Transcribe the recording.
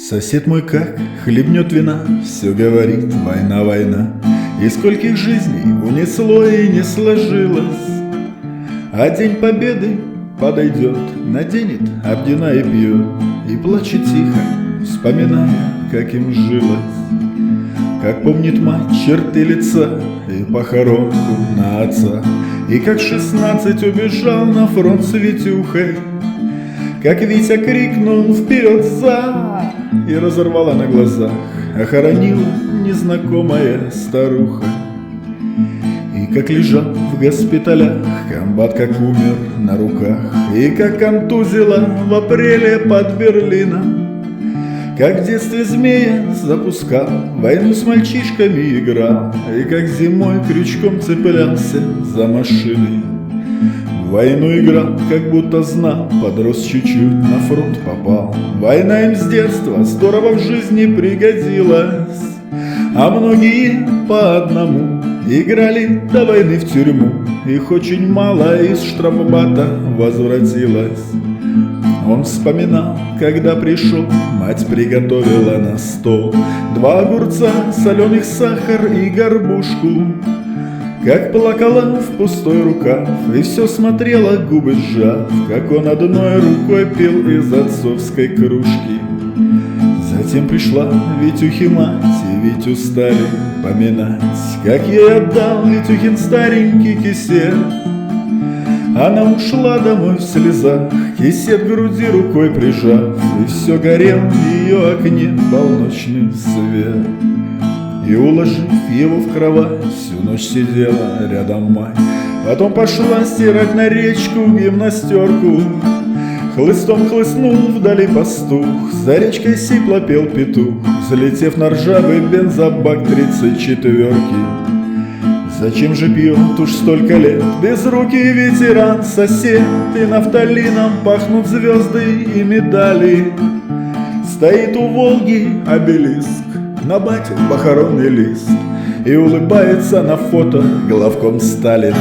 Сосед мой как хлебнет вина, все говорит: война, война. И скольких жизней унесло и не сложилось. А день победы подойдет, наденет ордена и пьет, и плачет тихо, вспоминая, как им жилось. Как помнит мать черты лица и похоронку на отца, и как в 16 убежал на фронт с Витюхой, как Витя крикнул вперед за, и разорвала на глазах, охоронила незнакомая старуха. И как лежал в госпиталях комбат, как умер на руках, и как контузила в апреле под Берлином, как в детстве змея запускал, войну с мальчишками играл, и как зимой крючком цеплялся за машиной. В войну играл, как будто знал, подрос чуть-чуть, на фронт попал. Война им с детства здорово в жизни пригодилась, а многие по одному играли до войны в тюрьму. Их очень мало из штрафбата возвратилось. Он вспоминал, когда пришел, мать приготовила на стол 2 огурца, соленых сахар и горбушку. Как плакала в пустой рукав и все смотрела, губы сжав, как он одной рукой пил из отцовской кружки. Затем пришла Витюхи мать, и Витю стали поминать, как ей отдал Витюхин старенький кисет. Она ушла домой в слезах, кисет к груди рукой прижав, и все горел в ее окне полночный свет. И, уложив его в кровать, всю ночь сидела рядом мать. Потом пошла стирать на речку гимнастерку. Хлыстом хлыстнул вдали пастух, за речкой сипло пел петух, взлетев на ржавый бензобак 34-ки. Зачем же пьет уж столько лет безрукий ветеран, сосед, и нафталином пахнут звезды и медали? Стоит у Волги обелиск, на батю похоронный лист, и улыбается на фото главком Сталин.